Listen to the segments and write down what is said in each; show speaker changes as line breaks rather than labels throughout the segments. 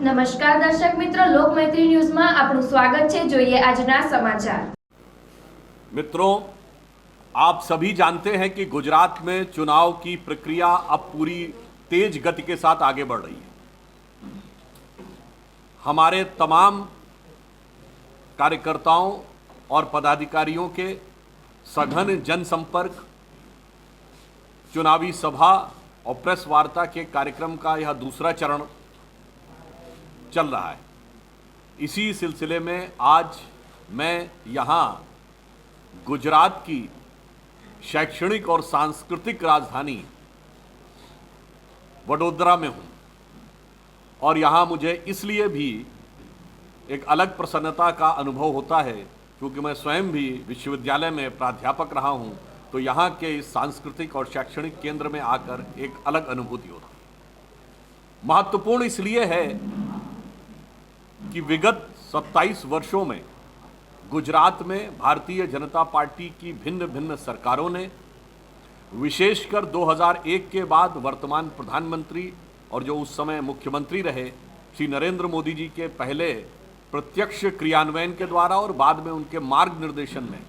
નમસ્કાર દર્શક મિત્રો, લોકમૈત્રી ન્યૂઝમાં આપનું સ્વાગત છે। જોઈએ આજના સમાચાર।
मित्रों, आप सभी जानते हैं कि गुजरात में चुनाव की प्रक्रिया अब पूरी तेज गति के साथ आगे बढ़ रही है। हमारे तमाम कार्यकर्ताओं और पदाधिकारियों के सघन जनसंपर्क, चुनावी सभा और प्रेस वार्ता के कार्यक्रम का यह दूसरा चरण चल रहा है। इसी सिलसिले में आज मैं यहाँ गुजरात की शैक्षणिक और सांस्कृतिक राजधानी वडोदरा में हूँ और यहाँ मुझे इसलिए भी एक अलग प्रसन्नता का अनुभव होता है क्योंकि मैं स्वयं भी विश्वविद्यालय में प्राध्यापक रहा हूँ, तो यहाँ के इस सांस्कृतिक और शैक्षणिक केंद्र में आकर एक अलग अनुभूति होती है। महत्वपूर्ण इसलिए है कि विगत 27 वर्षों में गुजरात में भारतीय जनता पार्टी की भिन्न भिन्न सरकारों ने, विशेषकर 2001 के बाद वर्तमान प्रधानमंत्री और जो उस समय मुख्यमंत्री रहे श्री नरेंद्र मोदी जी के पहले प्रत्यक्ष क्रियान्वयन के द्वारा और बाद में उनके मार्गनिर्देशन में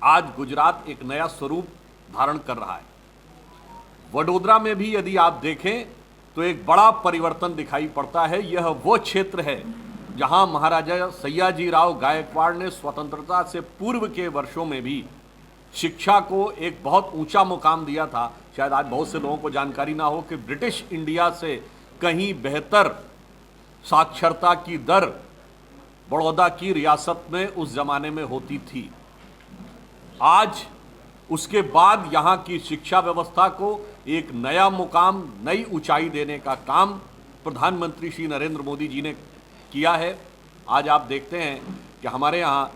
आज गुजरात एक नया स्वरूप धारण कर रहा है। वडोदरा में भी यदि आप देखें तो एक बड़ा परिवर्तन दिखाई पड़ता है। यह वो क्षेत्र है जहां महाराजा सयाजीराव गायकवाड़ ने स्वतंत्रता से पूर्व के वर्षों में भी शिक्षा को एक बहुत ऊंचा मुकाम दिया था। शायद आज बहुत से लोगों को जानकारी ना हो कि ब्रिटिश इंडिया से कहीं बेहतर साक्षरता की दर बड़ौदा की रियासत में उस जमाने में होती थी। आज उसके बाद यहाँ की शिक्षा व्यवस्था को एक नया मुकाम, नई ऊंचाई देने का काम प्रधानमंत्री श्री नरेंद्र मोदी जी ने किया है। आज आप देखते हैं कि हमारे यहाँ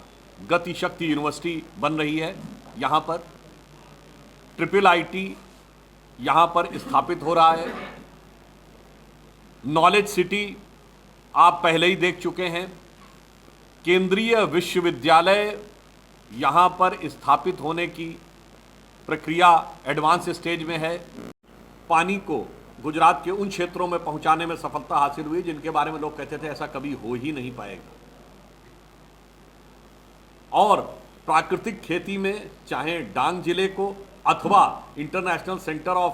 गति शक्ति यूनिवर्सिटी बन रही है, यहाँ पर IIIT यहाँ पर स्थापित हो रहा है। नॉलेज सिटी आप पहले ही देख चुके हैं। केंद्रीय विश्वविद्यालय यहाँ पर स्थापित होने की प्रक्रिया एडवांस स्टेज में है। पानी को गुजरात के उन क्षेत्रों में पहुंचाने में सफलता हासिल हुई जिनके बारे में लोग कहते थे ऐसा कभी हो ही नहीं पाएगा। और प्राकृतिक खेती में चाहे डांग जिले को अथवा international centre of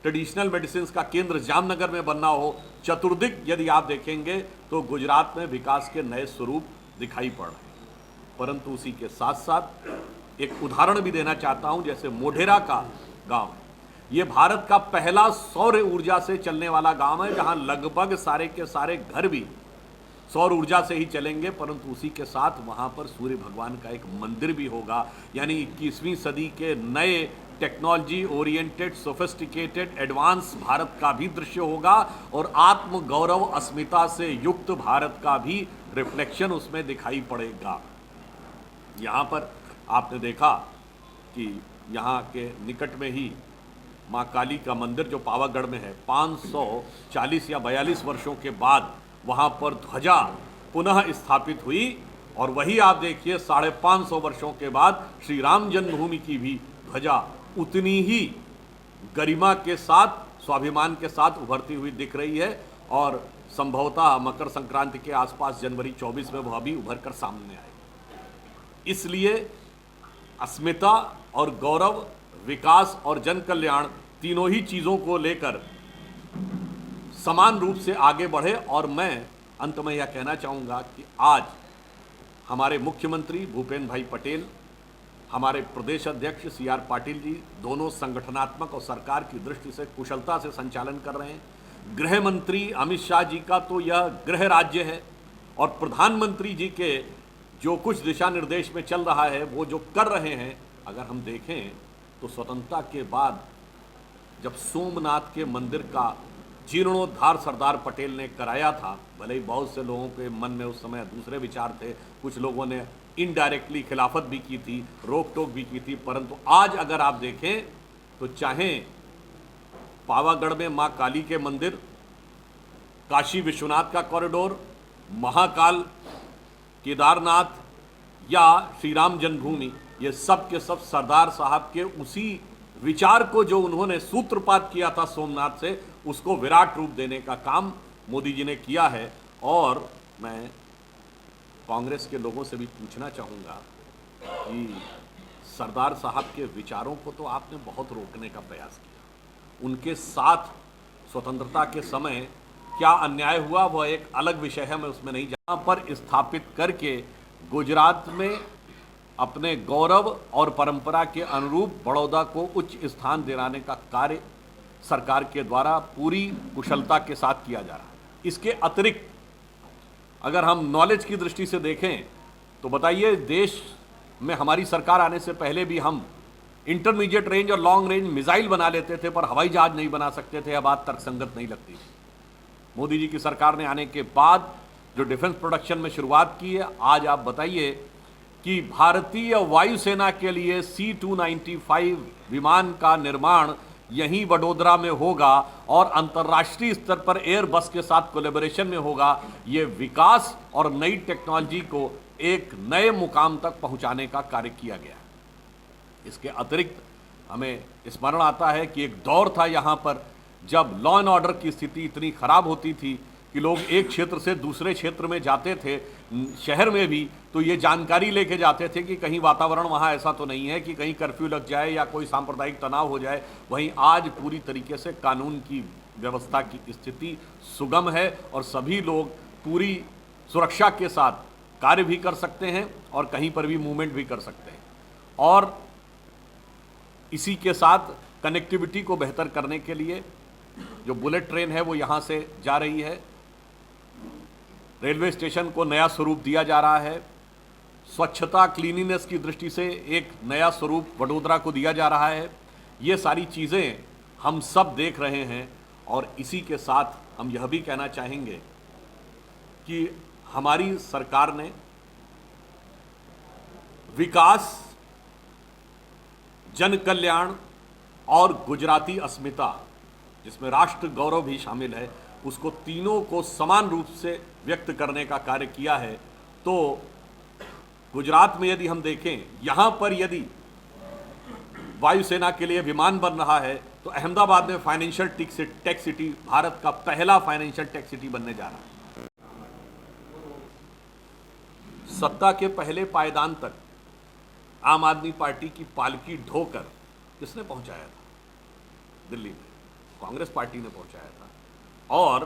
traditional medicine का केंद्र जामनगर में बनना हो, चतुर्दिक यदि आप देखेंगे तो गुजरात में विकास के नए स्वरूप दिखाई पड़ रहे हैं। परंतु उसी के साथ साथ एक उदाहरण भी देना चाहता हूं, जैसे मोढेरा का गांव है। ये भारत का पहला सौर ऊर्जा से चलने वाला गांव है जहां लगभग सारे के सारे घर भी सौर ऊर्जा से ही चलेंगे, परंतु उसी के साथ वहां पर सूर्य भगवान का एक मंदिर भी होगा। यानी 21वीं सदी के नए technology oriented, sophisticated, advance Bharat का भी दृश्य होगा और आत्म गौरव अस्मिता से युक्त भारत का भी रिफ्लेक्शन उसमें दिखाई पड़ेगा। यहाँ पर आपने देखा कि यहाँ के निकट में ही माँ काली का मंदिर जो पावागढ़ में है, 540 या 42 वर्षों के बाद वहाँ पर ध्वजा पुनः स्थापित हुई और वही आप देखिए 550 वर्षों के बाद श्री राम जन्मभूमि की भी ध्वजा उतनी ही गरिमा के साथ, स्वाभिमान के साथ उभरती हुई दिख रही है और संभवतः मकर संक्रांति के आसपास जनवरी 24 में वह भी उभर कर सामने आएगी। इसलिए अस्मिता और गौरव, विकास और जन कल्याण तीनों ही चीज़ों को लेकर समान रूप से आगे बढ़े। और मैं अंत में यह कहना चाहूँगा कि आज हमारे मुख्यमंत्री भूपेंद्र भाई पटेल, हमारे प्रदेश अध्यक्ष CR पाटिल जी दोनों संगठनात्मक और सरकार की दृष्टि से कुशलता से संचालन कर रहे हैं। गृह मंत्री अमित शाह जी का तो यह गृह राज्य है और प्रधानमंत्री जी के जो कुछ दिशा निर्देश में चल रहा है, वो जो कर रहे हैं, अगर हम देखें तो स्वतंत्रता के बाद जब सोमनाथ के मंदिर का जीर्णोद्धार सरदार पटेल ने कराया था, भले ही बहुत से लोगों के मन में उस समय दूसरे विचार थे, कुछ लोगों ने इनडायरेक्टली खिलाफत भी की थी, रोक टोक भी की थी, परंतु आज अगर आप देखें तो चाहे पावागढ़ में माँ काली के मंदिर, काशी विश्वनाथ का कॉरिडोर, महाकाल, केदारनाथ या श्री राम जन्मभूमि, ये सब के सब सरदार साहब के उसी विचार को जो उन्होंने सूत्रपात किया था सोमनाथ से, उसको विराट रूप देने का काम मोदी जी ने किया है। और मैं कांग्रेस के लोगों से भी पूछना चाहूँगा कि सरदार साहब के विचारों को तो आपने बहुत रोकने का प्रयास किया, उनके साथ स्वतंत्रता के समय क्या अन्याय हुआ वह एक अलग विषय है, मैं उसमें नहीं जहाँ पर स्थापित करके गुजरात में अपने गौरव और परंपरा के अनुरूप बड़ौदा को उच्च स्थान दिलाने का कार्य सरकार के द्वारा पूरी कुशलता के साथ किया जा रहा है। इसके अतिरिक्त अगर हम नॉलेज की दृष्टि से देखें तो बताइए, देश में हमारी सरकार आने से पहले भी हम इंटरमीडिएट रेंज और लॉन्ग रेंज मिसाइल बना लेते थे, पर हवाई जहाज नहीं बना सकते थे। यह बात तर्कसंगत नहीं लगती थी। मोदी जी की सरकार ने आने के बाद जो डिफेंस प्रोडक्शन में शुरुआत की है, आज आप बताइए कि भारतीय वायुसेना के लिए C-295 विमान का निर्माण यहीं वडोदरा में होगा और अंतर्राष्ट्रीय स्तर पर एयरबस के साथ कोलैबोरेशन में होगा। ये विकास और नई टेक्नोलॉजी को एक नए मुकाम तक पहुंचाने का कार्य किया गया है। इसके अतिरिक्त हमें स्मरण आता है कि एक दौर था यहाँ पर जब लॉ एंड ऑर्डर की स्थिति इतनी खराब होती थी कि लोग एक क्षेत्र से दूसरे क्षेत्र में जाते थे, शहर में भी, तो ये जानकारी लेके जाते थे कि कहीं वातावरण वहाँ ऐसा तो नहीं है कि कहीं कर्फ्यू लग जाए या कोई सांप्रदायिक तनाव हो जाए। वहीं आज पूरी तरीके से कानून की व्यवस्था की स्थिति सुगम है और सभी लोग पूरी सुरक्षा के साथ कार्य भी कर सकते हैं और कहीं पर भी मूवमेंट भी कर सकते हैं। और इसी के साथ कनेक्टिविटी को बेहतर करने के लिए जो बुलेट ट्रेन है वो यहाँ से जा रही है, रेलवे स्टेशन को नया स्वरूप दिया जा रहा है, स्वच्छता क्लीनिनेस की दृष्टि से एक नया स्वरूप वडोदरा को दिया जा रहा है। ये सारी चीज़ें हम सब देख रहे हैं और इसी के साथ हम यह भी कहना चाहेंगे कि हमारी सरकार ने विकास, जन कल्याण और गुजराती अस्मिता, जिसमें राष्ट्र गौरव भी शामिल है, उसको तीनों को समान रूप से व्यक्त करने का कार्य किया है। तो गुजरात में यदि हम देखें, यहाँ पर यदि वायुसेना के लिए विमान बन रहा है तो अहमदाबाद में फाइनेंशियल टेक सिटी, भारत का पहला फाइनेंशियल टेक सिटी बनने जा रहा है। सत्ता के पहले पायदान तक आम आदमी पार्टी की पालकी ढोकर किसने पहुंचाया था? दिल्ली में कांग्रेस पार्टी ने पहुंचाया था। और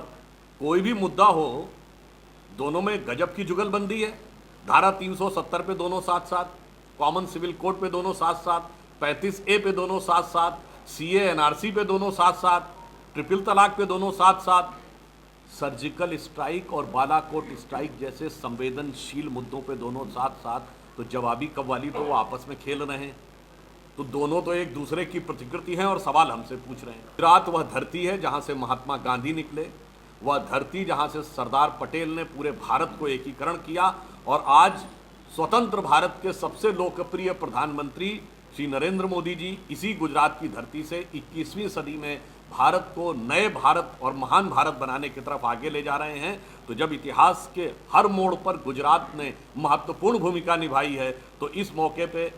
कोई भी मुद्दा हो, दोनों में गजब की जुगलबंदी है। धारा 370 पे दोनों साथ साथ, कॉमन सिविल कोड पे दोनों साथ साथ, 35A पे दोनों साथ साथ, CA NRC पे दोनों साथ साथ, ट्रिपल तलाक पे दोनों साथ साथ, सर्जिकल स्ट्राइक और बालाकोट स्ट्राइक जैसे संवेदनशील मुद्दों पे दोनों साथ साथ। तो जवाबी कव्वाली तो वो आपस में खेल रहे हैं, तो दोनों तो एक दूसरे की प्रतिकृति हैं और सवाल हमसे पूछ रहे हैं। गुजरात वह धरती है जहां से महात्मा गांधी निकले, वह धरती जहां से सरदार पटेल ने पूरे भारत को एकीकरण किया और आज स्वतंत्र भारत के सबसे लोकप्रिय प्रधानमंत्री श्री नरेंद्र मोदी जी इसी गुजरात की धरती से 21वीं सदी में भारत को नए भारत और महान भारत बनाने की तरफ आगे ले जा रहे हैं। तो जब इतिहास के हर मोड़ पर गुजरात ने महत्वपूर्ण भूमिका निभाई है, तो इस मौके पे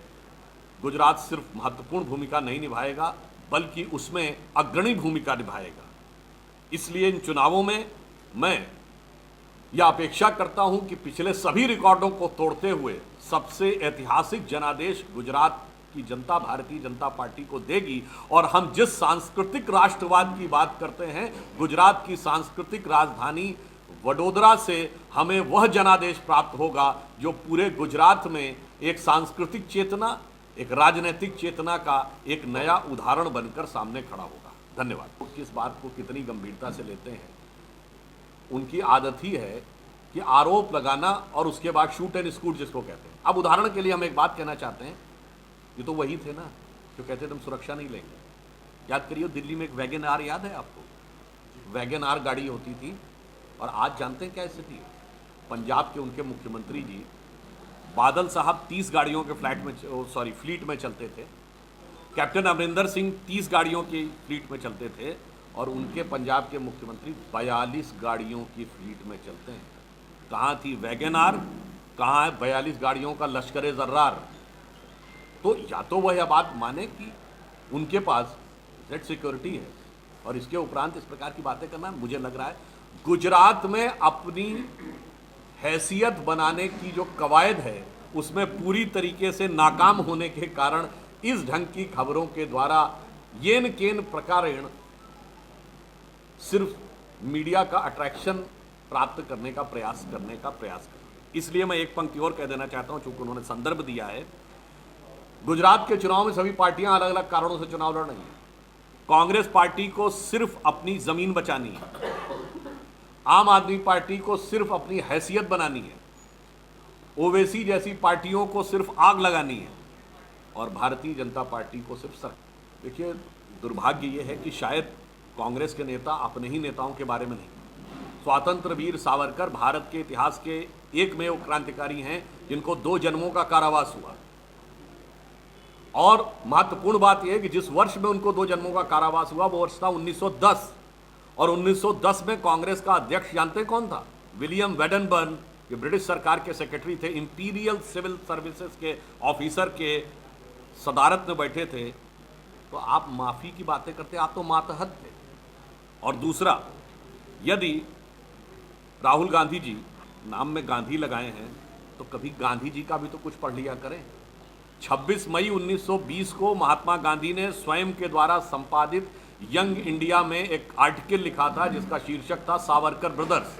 गुजरात सिर्फ महत्वपूर्ण भूमिका नहीं निभाएगा बल्कि उसमें अग्रणी भूमिका निभाएगा। इसलिए इन चुनावों में मैं यह अपेक्षा करता हूं कि पिछले सभी रिकॉर्डों को तोड़ते हुए सबसे ऐतिहासिक जनादेश गुजरात की जनता भारतीय जनता पार्टी को देगी। और हम जिस सांस्कृतिक राष्ट्रवाद की बात करते हैं, गुजरात की सांस्कृतिक राजधानी वडोदरा से हमें वह जनादेश प्राप्त होगा जो पूरे गुजरात में एक सांस्कृतिक चेतना, एक राजनीतिक चेतना का एक नया उदाहरण बनकर सामने खड़ा होगा। धन्यवाद। तो किस बात को कितनी गंभीरता से लेते हैं, उनकी आदत ही है कि आरोप लगाना और उसके बाद शूट एंड स्कूट जिसको कहते हैं। अब उदाहरण के लिए हम एक बात कहना चाहते हैं, ये तो वही थे ना जो कहते थे हम सुरक्षा नहीं लेंगे। याद करिए, दिल्ली में एक वैगन आर याद है आपको? वैगन आर गाड़ी होती थी और आज जानते हैं क्या स्थिति है? पंजाब के उनके मुख्यमंत्री जी बादल साहब 30 गाड़ियों के फ्लीट में चलते थे। कैप्टन अमरिंदर सिंह 30 गाड़ियों की फ्लीट में चलते थे और उनके पंजाब के मुख्यमंत्री 42 गाड़ियों की फ्लीट में चलते हैं। कहाँ थी वैगन आर, कहाँ है 42 गाड़ियों का लश्कर जर्रार? तो या तो वह बात माने कि उनके पास जेट सिक्योरिटी है और इसके उपरांत इस प्रकार की बातें करना मुझे लग रहा है गुजरात में अपनी हैसियत बनाने की जो कवायद है उसमें पूरी तरीके से नाकाम होने के कारण इस ढंग की खबरों के द्वारा येन केन प्रकारेण सिर्फ मीडिया का अट्रैक्शन प्राप्त करने का प्रयास कर। इसलिए मैं एक पंक्ति और कह देना चाहता हूं, चूंकि उन्होंने संदर्भ दिया है। गुजरात के चुनाव में सभी पार्टियां अलग अलग कारणों से चुनाव लड़ रही हैं। कांग्रेस पार्टी को सिर्फ अपनी जमीन बचानी है, आम आदमी पार्टी को सिर्फ अपनी हैसियत बनानी है, ओवैसी जैसी पार्टियों को सिर्फ आग लगानी है और भारतीय जनता पार्टी को सिर्फ सर। देखिए, दुर्भाग्य ये है कि शायद कांग्रेस के नेता अपने ही नेताओं के बारे में नहीं। स्वातंत्र वीर सावरकर भारत के इतिहास के एकमेव क्रांतिकारी हैं जिनको 2 जन्मों का कारावास हुआ। और महत्वपूर्ण बात यह है कि जिस वर्ष में उनको 2 जन्मों का कारावास हुआ वो वर्ष था 1910, और 1910 में कांग्रेस का अध्यक्ष जानते हैं कौन था? विलियम वेडनबर्न, जो ब्रिटिश सरकार के सेक्रेटरी थे, इंपीरियल सिविल सर्विसेज के ऑफिसर के सदारत में बैठे थे। तो आप माफी की बातें करते, आप तो मातहत थे। और दूसरा, यदि राहुल गांधी जी नाम में गांधी लगाए हैं तो कभी गांधी जी का भी तो कुछ पढ़ लिया करें। 26 मई 1920 को महात्मा गांधी ने स्वयं के द्वारा संपादित यंग इंडिया में एक आर्टिकल लिखा था जिसका शीर्षक था सावरकर ब्रदर्स,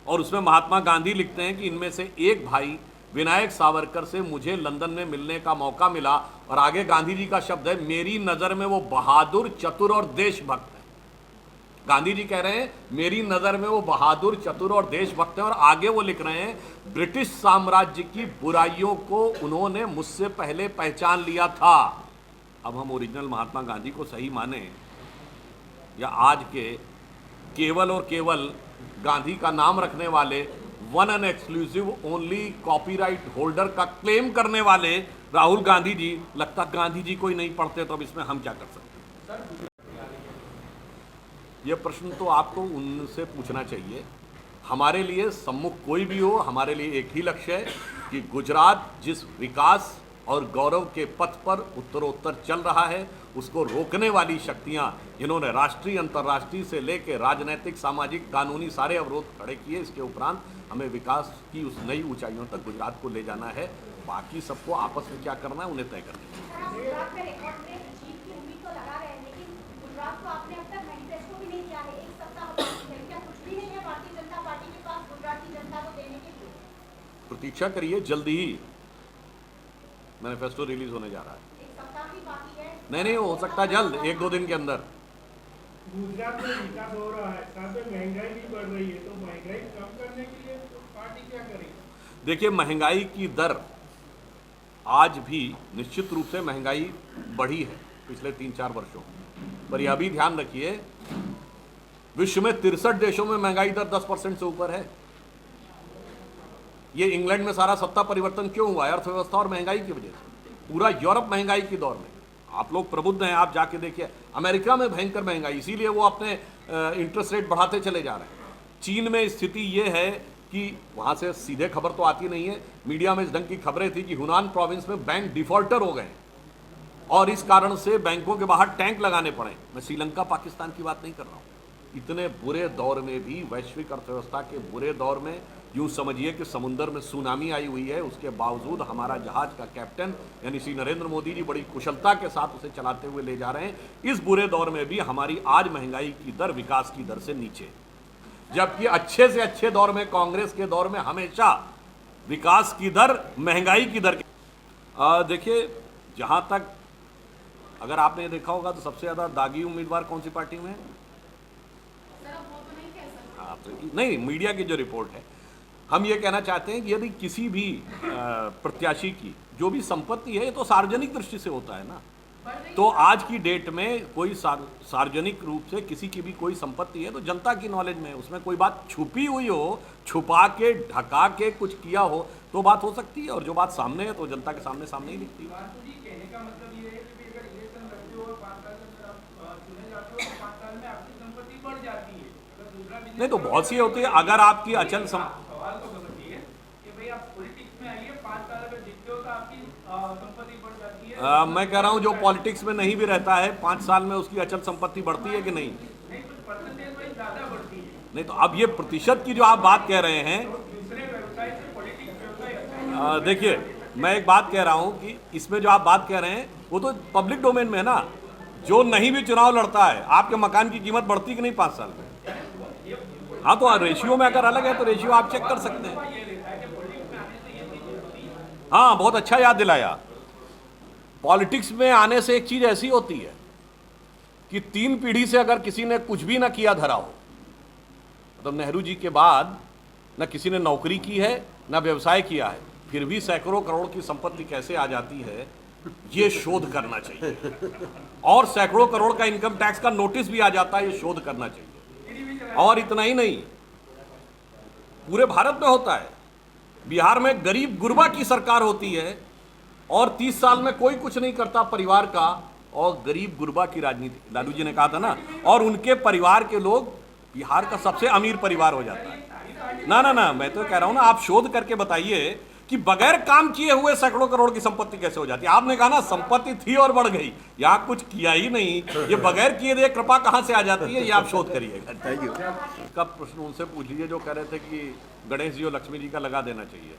और उसमें महात्मा गांधी लिखते हैं कि इनमें से एक भाई विनायक सावरकर से मुझे लंदन में मिलने का मौका मिला, और आगे गांधी जी का शब्द है, मेरी नज़र में वो बहादुर, चतुर और देशभक्त है। गांधी जी कह रहे हैं मेरी नज़र में वो बहादुर, चतुर और देशभक्त हैं, और आगे वो लिख रहे हैं ब्रिटिश साम्राज्य की बुराइयों को उन्होंने मुझसे पहले पहचान लिया था। अब हम ओरिजिनल महात्मा गांधी को सही माने या आज के केवल और केवल गांधी का नाम रखने वाले one and exclusive only copyright holder का क्लेम करने वाले राहुल गांधी जी, लगता गांधी जी को ही नहीं पढ़ते, तो अब इसमें हम क्या कर सकते हैं? ये प्रश्न तो आपको उनसे पूछना चाहिए। हमारे लिए सम्मुख कोई भी हो, हमारे लिए एक ही लक्ष्य है कि गुजरात जिस विकास और गौरव के पथ पर उत्तरोत्तर चल रहा है उसको रोकने वाली शक्तियां जिन्होंने राष्ट्रीय अंतर्राष्ट्रीय से लेकर राजनीतिक, सामाजिक, कानूनी सारे अवरोध खड़े किए, इसके उपरांत हमें विकास की उस नई ऊंचाइयों तक गुजरात को ले जाना है। बाकी सबको आपस में क्या करना है उन्हें तय करना है। प्रतीक्षा करिए, जल्दी ही मैनिफेस्टो रिलीज होने जा रहा है। नहीं, हो सकता जल्द, 1-2 दिन के अंदर।
गुजरात में विकास हो रहा है, साथ में महंगाई भी बढ़ रही है, तो महंगाई कम करने के लिए पार्टी क्या करेगी?
देखिए, महंगाई की दर आज भी निश्चित रूप से महंगाई बढ़ी है पिछले 3-4 वर्षों में, पर यह भी ध्यान रखिए विश्व में 63 देशों में महंगाई दर 10% से ऊपर है। ये इंग्लैंड में सारा सत्ता परिवर्तन क्यों हुआ है? अर्थव्यवस्था और महंगाई की वजह से। पूरा यूरोप महंगाई की दौर में, आप लोग प्रबुद्ध हैं, आप जाके देखिए, अमेरिका में भयंकर महंगाई, इसीलिए वो अपने इंटरेस्ट रेट बढ़ाते चले जा रहे हैं। चीन में स्थिति ये है कि वहाँ से सीधे खबर तो आती नहीं है, मीडिया में इस ढंग की खबरें थी कि हुनान प्रोविंस में बैंक डिफॉल्टर हो गए और इस कारण से बैंकों के बाहर टैंक लगाने पड़े। मैं श्रीलंका, पाकिस्तान की बात नहीं कर रहा हूँ। इतने बुरे दौर में भी, वैश्विक अर्थव्यवस्था के बुरे दौर में, यूं समझिए कि समुद्र में सुनामी आई हुई है, उसके बावजूद हमारा जहाज का कैप्टन यानी श्री नरेंद्र मोदी जी बड़ी कुशलता के साथ उसे चलाते हुए ले जा रहे हैं। इस बुरे दौर में भी हमारी आज महंगाई की दर विकास की दर से नीचे, जबकि अच्छे से अच्छे दौर में, कांग्रेस के दौर में हमेशा विकास की दर महंगाई की दर। देखिए, जहां तक अगर आपने देखा होगा तो सबसे ज्यादा दागी उम्मीदवार कौन सी पार्टी में है? नहीं, मीडिया की जो रिपोर्ट है, हम ये कहना चाहते हैं कि यदि किसी भी प्रत्याशी की जो भी संपत्ति है, ये तो सार्वजनिक दृष्टि से होता है ना, तो आज की डेट में कोई सार्वजनिक रूप से किसी की भी कोई संपत्ति है तो जनता की नॉलेज में है, उसमें कोई बात छुपी हुई हो, छुपा के, ढका के कुछ किया हो तो बात हो सकती है, और जो बात सामने है तो जनता के सामने सामने ही दिखती है।
कहने का मतलब ये है कि अगर इलेक्शन लड़ते हो और 5 साल में चुने जाते हो तो 5 साल में आपकी संपत्ति बढ़ जाती है।
नहीं तो बहुत सी होती है, अगर आपकी अचल
सवाल तो समझिए कि भाई आप पॉलिटिक्स में आइए, 5 साल अगर जीतते हो तो आपकी संपत्ति बढ़ जाती है।
मैं कह रहा हूँ जो पॉलिटिक्स में नहीं भी रहता है, 5 साल में उसकी अचल संपत्ति बढ़ती है कि नहीं?
नहीं, कुछ परसेंटेज वाइज ज़्यादा बढ़ती है।
नहीं तो अब ये प्रतिशत की जो आप बात कह रहे हैं,
दूसरे व्यवसाय से पॉलिटिक्स व्यवसाय अच्छा है।
देखिए मैं एक बात कह रहा हूं कि इसमें जो आप बात कह रहे हैं वो तो पब्लिक डोमेन में है ना। जो नहीं भी चुनाव लड़ता है, आपके मकान की कीमत बढ़ती कि नहीं 5 साल में? हाँ, तो रेशियो में अगर अलग है तो रेशियो आप चेक कर सकते हैं। हाँ, बहुत अच्छा याद दिलाया। पॉलिटिक्स में आने से एक चीज ऐसी होती है कि 3 पीढ़ी से अगर किसी ने कुछ भी ना किया धरा हो, मतलब नेहरू जी के बाद न किसी ने नौकरी की है न व्यवसाय किया है, फिर भी सैकड़ों करोड़ की संपत्ति कैसे आ जाती है, ये शोध करना चाहिए। और सैकड़ों करोड़ का इनकम टैक्स का नोटिस भी आ जाता है, ये शोध करना चाहिए। और इतना ही नहीं, पूरे भारत में होता है। बिहार में गरीब गुरबा की सरकार होती है और 30 साल में कोई कुछ नहीं करता परिवार का, और गरीब गुरबा की राजनीति, लालू जी ने कहा था ना, और उनके परिवार के लोग बिहार का सबसे अमीर परिवार हो जाता है। ना, मैं तो कह रहा हूं ना, आप शोध करके बताइए कि बगैर काम किए हुए सैकड़ों करोड़ की संपत्ति कैसे हो जाती है। आपने कहा ना संपत्ति थी और बढ़ गई, यहां कुछ किया ही नहीं, ये बगैर किए दिए कृपा कहां से आ जाती है, ये आप शोध करिएगा।
Thank you.
इसका प्रश्न उनसे पूछ लीजिए जो कह रहे थे कि गणेश जी और लक्ष्मी जी का लगा देना चाहिए।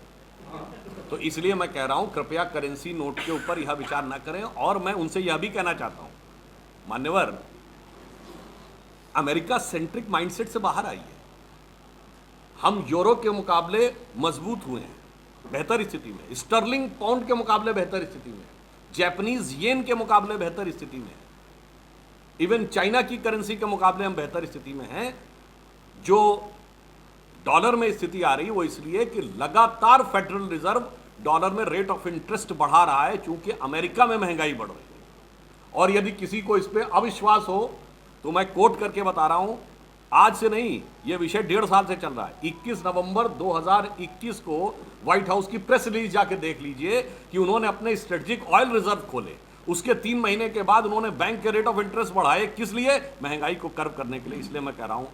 तो इसलिए मैं कह रहा हूं कृपया करेंसी नोट के ऊपर यह विचार ना करें। और मैं उनसे यह भी कहना चाहता हूं, मान्यवर, अमेरिका सेंट्रिक माइंडसेट से बाहर आइए। हम यूरो के मुकाबले मजबूत हुए हैं, बेहतर स्थिति में, स्टर्लिंग पाउंड के मुकाबले बेहतर स्थिति में, जापानीज येन के मुकाबले बेहतर स्थिति में, इवन चाइना की करेंसी के मुकाबले हम बेहतर स्थिति में हैं। जो डॉलर में स्थिति आ रही है वो इसलिए कि लगातार फेडरल रिजर्व डॉलर में रेट ऑफ इंटरेस्ट बढ़ा रहा है, चूंकि अमेरिका में महंगाई बढ़ रही है। और यदि किसी को इस पर अविश्वास हो तो मैं कोट करके बता रहा हूं, आज से नहीं, यह विषय 1.5 साल से चल रहा है। 21 नवंबर 2021 को व्हाइट हाउस की प्रेस रिलीज जाके देख लीजिए कि उन्होंने अपने स्ट्रेटेजिक ऑयल रिजर्व खोले। उसके 3 महीने के बाद उन्होंने बैंक के रेट ऑफ इंटरेस्ट बढ़ाए। किस लिए? महंगाई को कर्व करने के लिए। इसलिए मैं कह रहा हूं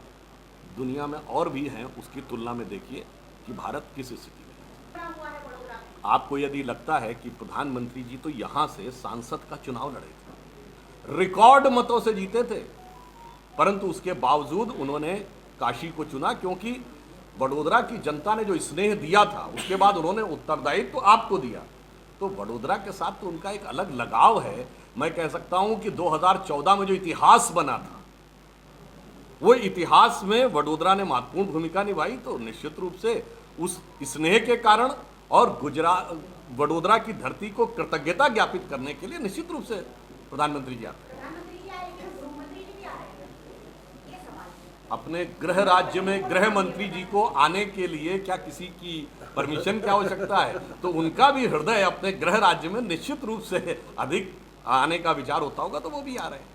दुनिया में और भी हैं, उसकी तुलना में देखिए कि भारत किस स्थिति में है। आपको यदि लगता है कि प्रधानमंत्री जी तो यहां से सांसद का चुनाव लड़े थे, रिकॉर्ड मतों से जीते थे, परंतु उसके बावजूद उन्होंने काशी को चुना, क्योंकि वडोदरा की जनता ने जो स्नेह दिया था उसके बाद उन्होंने उत्तरदायित्व तो आपको दिया। तो वडोदरा के साथ तो उनका एक अलग लगाव है। मैं कह सकता हूं कि 2014 में जो इतिहास बना था, वो इतिहास में वडोदरा ने महत्वपूर्ण भूमिका निभाई। तो निश्चित रूप से उस स्नेह के कारण और वडोदरा की धरती को कृतज्ञता ज्ञापित करने के लिए निश्चित रूप से प्रधानमंत्री जी आते हैं। अपने गृह राज्य में गृह मंत्री जी को आने के लिए क्या किसी की परमिशन की आवश्यकता है? तो उनका भी हृदय अपने गृह राज्य में निश्चित रूप से अधिक आने का विचार होता होगा, तो वो भी आ रहे हैं।